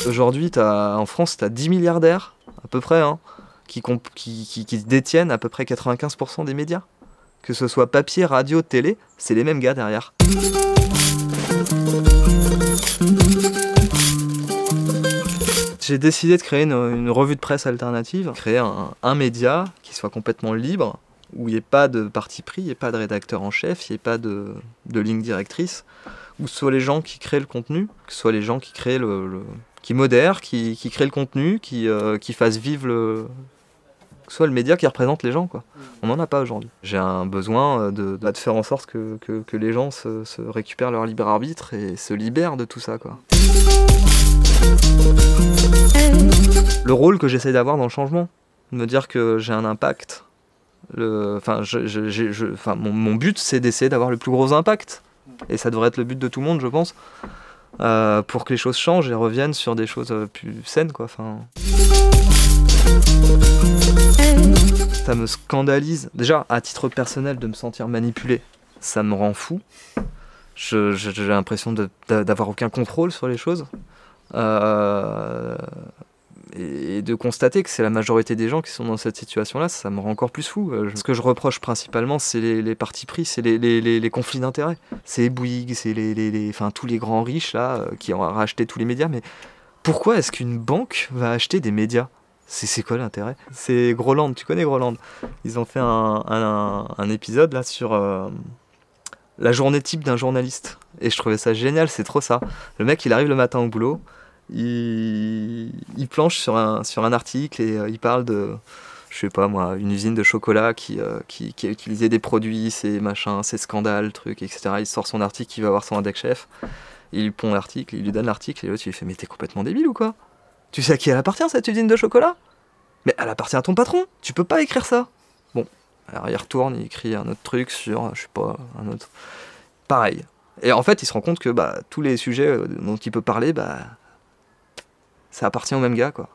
Aujourd'hui, en France, tu as 10 milliardaires, à peu près, hein, qui détiennent à peu près 95% des médias. Que ce soit papier, radio, télé, c'est les mêmes gars derrière. J'ai décidé de créer une revue de presse alternative, créer un média qui soit complètement libre, où il n'y ait pas de parti pris, il n'y ait pas de rédacteur en chef, il n'y ait pas de ligne directrice, où ce soit les gens qui créent le contenu, que ce soit les gens qui créent qui modèrent, qui créent le contenu, qui fassent vivre que ce soit le média qui représente les gens, quoi. On n'en a pas aujourd'hui. J'ai un besoin de faire en sorte que les gens se récupèrent leur libre arbitre et se libèrent de tout ça, quoi. Le rôle que j'essaie d'avoir dans le changement, de me dire que j'ai un impact. Mon but, c'est d'essayer d'avoir le plus gros impact. Et ça devrait être le but de tout le monde, je pense, pour que les choses changent et reviennent sur des choses plus saines, quoi. Ça me scandalise. Déjà, à titre personnel, de me sentir manipulé, ça me rend fou. J'ai l'impression d'avoir aucun contrôle sur les choses. Et de constater que c'est la majorité des gens qui sont dans cette situation-là, ça me rend encore plus fou. Ce que je reproche principalement, c'est les partis pris, c'est les conflits d'intérêts. C'est Bouygues, c'est tous les grands riches là, qui ont racheté tous les médias. Mais pourquoi est-ce qu'une banque va acheter des médias ? C'est quoi l'intérêt ? C'est Groland, tu connais Groland ? Ils ont fait un épisode là sur la journée type d'un journaliste. Et je trouvais ça génial, c'est trop ça. Le mec, il arrive le matin au boulot, il planche sur un article et il parle de, je sais pas moi, une usine de chocolat qui utilisait des produits, ces machins, ces scandales, trucs, etc. Il sort son article, il va voir son index chef, il lui pond l'article, il lui donne l'article et l'autre il lui fait « Mais t'es complètement débile ou quoi ? Tu sais à qui elle appartient cette usine de chocolat ? Mais elle appartient à ton patron, tu peux pas écrire ça !» Bon, alors il retourne, il écrit un autre truc sur, je sais pas, un autre... Pareil. Et en fait, il se rend compte que tous les sujets dont il peut parler, ça appartient au même gars, quoi.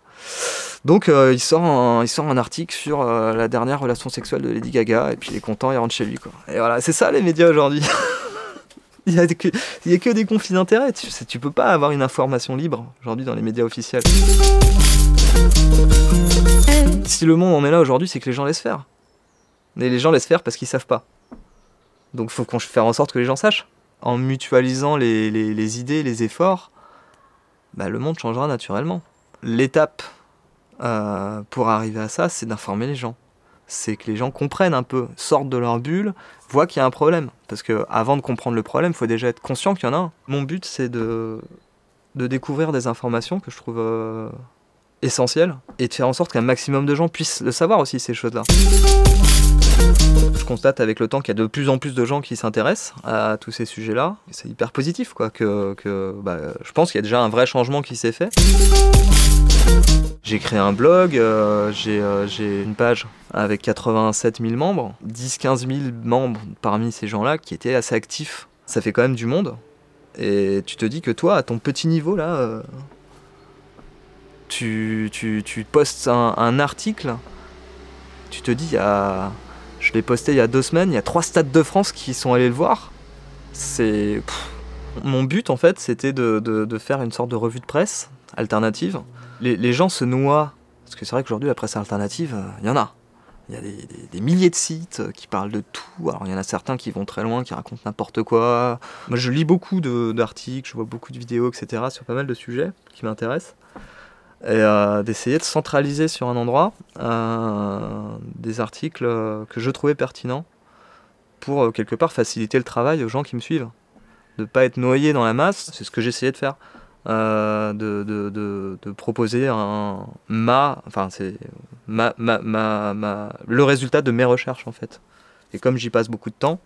Donc il sort un article sur la dernière relation sexuelle de Lady Gaga, et puis il est content, il rentre chez lui, quoi. Et voilà, c'est ça les médias aujourd'hui. Il y a que des conflits d'intérêts. Tu peux pas avoir une information libre aujourd'hui dans les médias officiels. Si le monde en est là aujourd'hui, c'est que les gens laissent faire. Et les gens laissent faire parce qu'ils savent pas. Donc il faut faire en sorte que les gens sachent. En mutualisant les idées, les efforts, le monde changera naturellement. L'étape pour arriver à ça, c'est d'informer les gens. C'est que les gens comprennent un peu, sortent de leur bulle, voient qu'il y a un problème. Parce qu'avant de comprendre le problème, il faut déjà être conscient qu'il y en a un. Mon but, c'est de découvrir des informations que je trouve essentielles et de faire en sorte qu'un maximum de gens puissent le savoir aussi, ces choses-là. Je constate avec le temps qu'il y a de plus en plus de gens qui s'intéressent à tous ces sujets-là. C'est hyper positif, quoi. Je pense qu'il y a déjà un vrai changement qui s'est fait. J'ai créé un blog, j'ai une page avec 87 000 membres, 10-15 000 membres parmi ces gens-là qui étaient assez actifs. Ça fait quand même du monde. Et tu te dis que toi, à ton petit niveau, là, tu postes un article, tu te dis, je l'ai posté il y a 2 semaines, il y a 3 stades de France qui sont allés le voir. Mon but, en fait, c'était de faire une sorte de revue de presse alternative. Les gens se noient, parce que c'est vrai qu'aujourd'hui, la presse alternative, il y en a. Il y a des milliers de sites qui parlent de tout. Alors, il y en a certains qui vont très loin, qui racontent n'importe quoi. Moi, je lis beaucoup d'articles, je vois beaucoup de vidéos, etc., sur pas mal de sujets qui m'intéressent. Et d'essayer de centraliser sur un endroit des articles que je trouvais pertinents pour, quelque part, faciliter le travail aux gens qui me suivent. De ne pas être noyé dans la masse, c'est ce que j'essayais de faire. De proposer le résultat de mes recherches, en fait. Et comme j'y passe beaucoup de temps,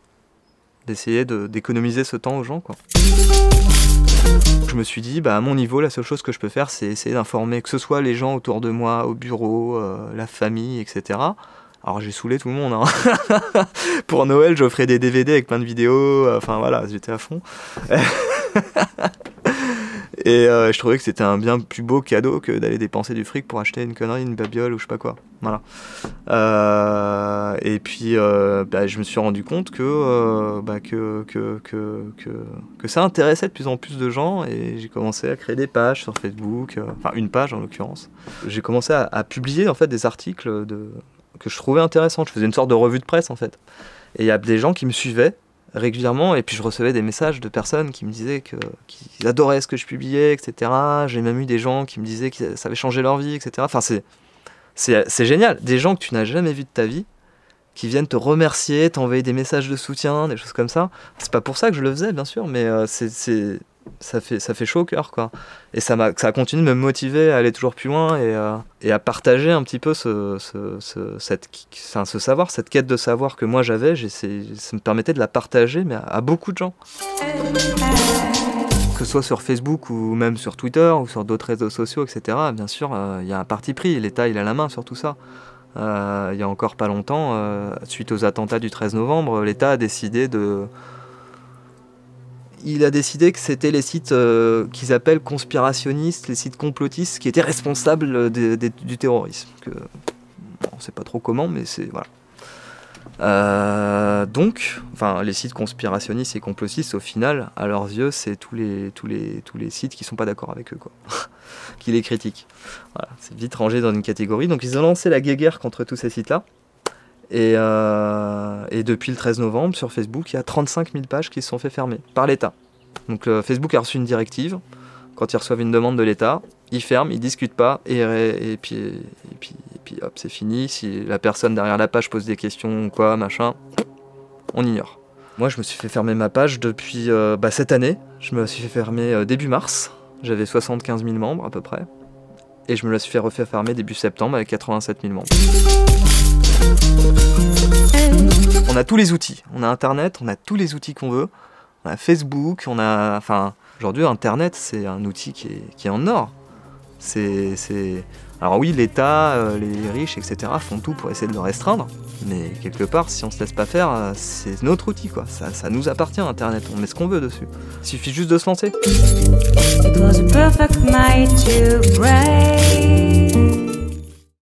d'essayer d'économiser ce temps aux gens, quoi. Je me suis dit, à mon niveau, la seule chose que je peux faire, c'est essayer d'informer, que ce soit les gens autour de moi, au bureau, la famille, etc. Alors j'ai saoulé tout le monde, hein. Pour Noël, j'offrais des DVD avec plein de vidéos, voilà, j'étais à fond. Et je trouvais que c'était un bien plus beau cadeau que d'aller dépenser du fric pour acheter une connerie, une babiole ou je sais pas quoi. Voilà. Et puis je me suis rendu compte que ça intéressait de plus en plus de gens et j'ai commencé à créer des pages sur Facebook, enfin une page en l'occurrence. J'ai commencé à publier en fait des articles que je trouvais intéressants. Je faisais une sorte de revue de presse en fait. Et il y a des gens qui me suivaient régulièrement et puis je recevais des messages de personnes qui me disaient qu'ils adoraient ce que je publiais, etc. J'ai même eu des gens qui me disaient que ça avait changé leur vie, etc. Enfin c'est génial, des gens que tu n'as jamais vus de ta vie qui viennent te remercier, t'envoyer des messages de soutien, des choses comme ça. C'est pas pour ça que je le faisais bien sûr, mais ça fait chaud au cœur quoi. Et ça a continué de me motiver à aller toujours plus loin et à partager un petit peu ce savoir, cette quête de savoir que moi j'avais. Ça me permettait de la partager mais à beaucoup de gens. Que ce soit sur Facebook ou même sur Twitter ou sur d'autres réseaux sociaux, etc. Bien sûr, il y a un parti pris. L'État, il a la main sur tout ça. Il y a encore pas longtemps, suite aux attentats du 13 novembre, l'État a décidé que c'était les sites qu'ils appellent conspirationnistes, les sites complotistes, qui étaient responsables du terrorisme. On sait pas trop comment, mais c'est... Voilà. Donc, les sites conspirationnistes et complotistes, au final, à leurs yeux, c'est tous les sites qui sont pas d'accord avec eux, quoi. Qui les critiquent. Voilà, c'est vite rangé dans une catégorie. Donc ils ont lancé la guéguerre contre tous ces sites-là. Et depuis le 13 novembre, sur Facebook, il y a 35 000 pages qui se sont fait fermer par l'État. Donc Facebook a reçu une directive. Quand ils reçoivent une demande de l'État, ils ferment, ils discutent pas, et puis hop, c'est fini. Si la personne derrière la page pose des questions ou quoi, machin, on ignore. Moi, je me suis fait fermer ma page depuis cette année. Je me la suis fait fermer début mars. J'avais 75 000 membres à peu près. Et je me la suis fait refaire fermer début septembre avec 87 000 membres. On a tous les outils. On a Internet, on a tous les outils qu'on veut. On a Facebook, aujourd'hui, Internet, c'est un outil qui est en or. Alors oui, l'État, les riches, etc. font tout pour essayer de le restreindre. Mais quelque part, si on se laisse pas faire, c'est notre outil, quoi. Ça nous appartient, Internet. On met ce qu'on veut dessus. Il suffit juste de se lancer. It was a perfect night to break.